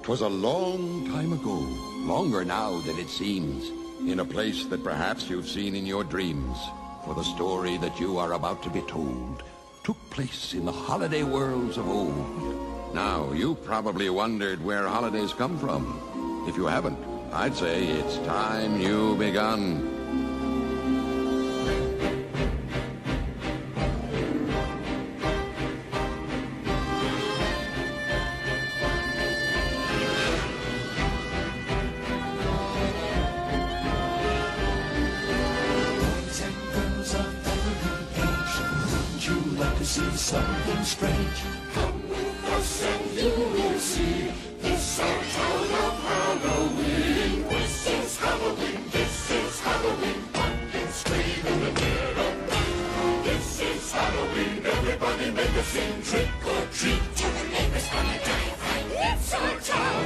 'Twas a long time ago, longer now than it seems, in a place that perhaps you've seen in your dreams. For the story that you are about to be told took place in the holiday worlds of old. Now, you probably wondered where holidays come from. If you haven't, I'd say it's time you begun. See something strange. Come with us and you will see. This our town of Halloween. This is Halloween. This is Halloween. Pumpkins scream in the dead of night. This is Halloween. Everybody make a scene. Trick or treat. Tell the neighbors gonna die right. It's our town.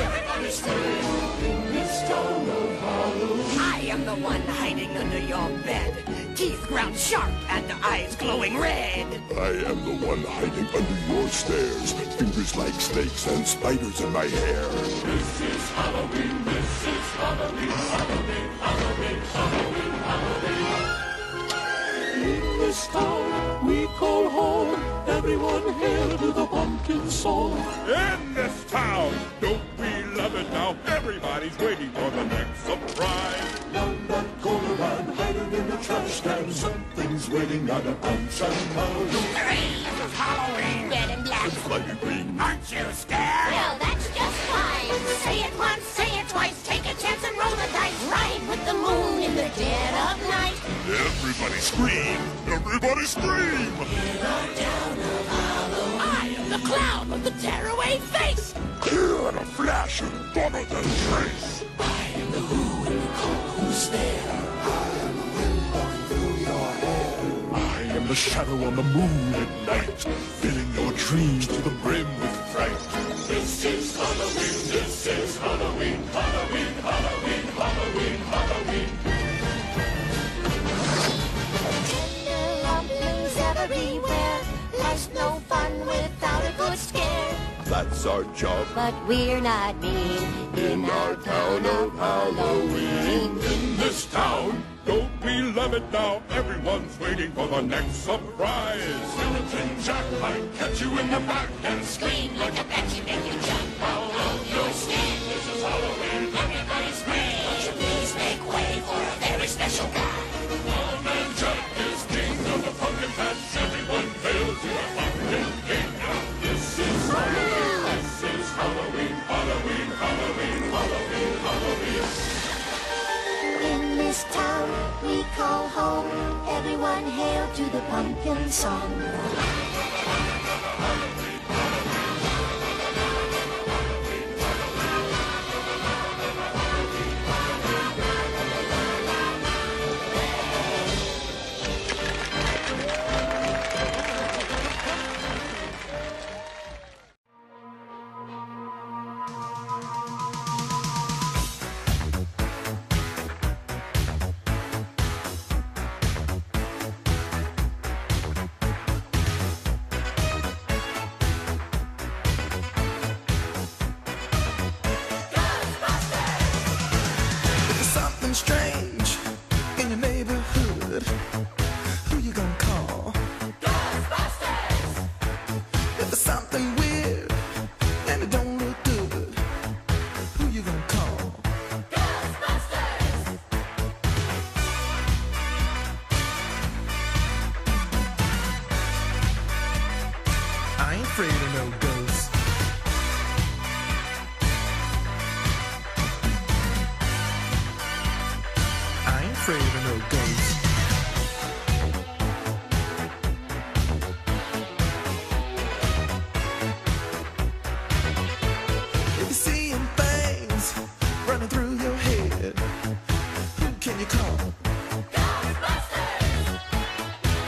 Everybody scream in this town of Halloween. I am the one hiding under your bed. Teeth ground sharp and eyes glowing red. I am the one hiding under your stairs. Fingers like snakes and spiders in my hair. This is Halloween. This is Halloween. Halloween. Halloween. Halloween. Halloween. In this town we call home. Everyone hail to the pumpkin song. In this town, don't we love it now? Everybody's waiting for the next surprise. Down that corner and hiding in the trash can. Something's waiting on a punch and pound. Hooray! This is Halloween! Red and black. Flying green. Aren't you scared? Well, that's just fine. Say it once, say it twice. Take a chance and roll the dice. Ride with the moon in the dead of night. Everybody scream! Everybody scream! In our town of Halloween. I am the clown with the tearaway face. Here in a flash and follow the trace. I am the who and you call who's there. I am the wind blowing through your hair. I am the shadow on the moon at night, filling your dreams to the brim with fright. This is Halloween. This is Halloween. Halloween. Halloween. Halloween. Halloween. Tender rumblings everywhere. Life's no fun without a good scare. That's our job. But we're not mean in our town of Halloween. In this town, don't we love it now? Everyone's waiting for the next surprise. Skeleton Jack might catch you in the back and Scream like a banshee, make you jump out of your skin. this is Halloween. Everybody scream. Won't you please make way for a very special guy? Old Man Jack is king of the pumpkin patch. Everyone hail to the pumpkin king. This is Halloween. This is Halloween. Halloween. Halloween. Halloween. Halloween. In this town we call home. Everyone hail to the pumpkin song. Something strange in your neighborhood. Who you gonna call? Ghostbusters! If there's something weird and it don't look good, who you gonna call? Ghostbusters! I ain't afraid of no ghosts. I ain't afraid of no ghosts. If you're seeing things running through your head, who can you call? Ghostbusters!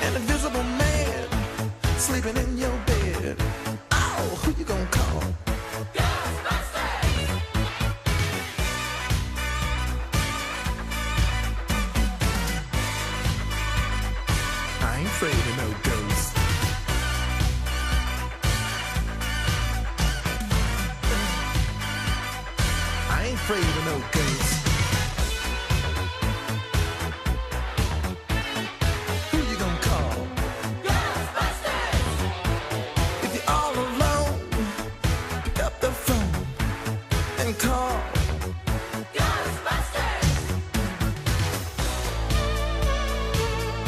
An invisible man sleeping in your bed. Oh, who you gonna call? Ghostbusters! afraid of no ghosts. Who you gonna call? Ghostbusters! If you're all alone, pick up the phone and call. Ghostbusters!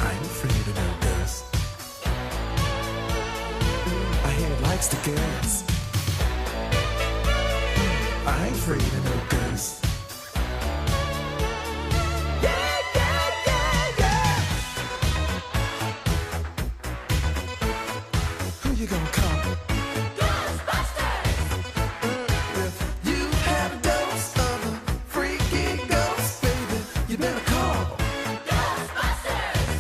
I ain't afraid of no ghosts. I hear it likes to guess. I ain't afraid of no ghosts. Yeah, yeah, yeah, yeah. Who you gonna call? Ghostbusters! If you had a dose of a freaky ghost, baby, you better call. Ghostbusters!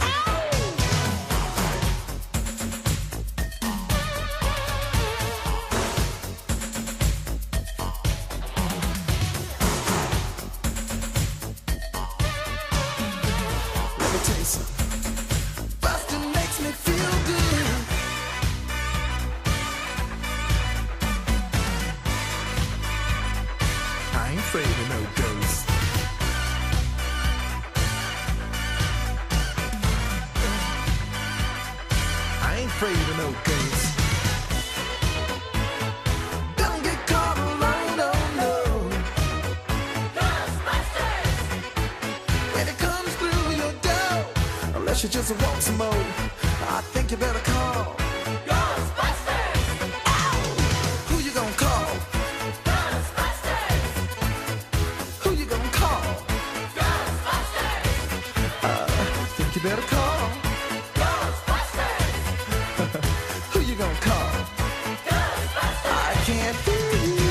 Let me tell you something. Bustin' makes me feel good. I ain't afraid of no ghosts. I ain't afraid of no ghosts. Don't get caught alone, oh no. Ghostbusters! When it comes through your door, unless you just want some more, I think you better call. Ghostbusters! Who you gonna call? Ghostbusters! Who you gonna call? Ghostbusters! I think you better call. Ghostbusters! Who you gonna call? Ghostbusters! I can't hear you.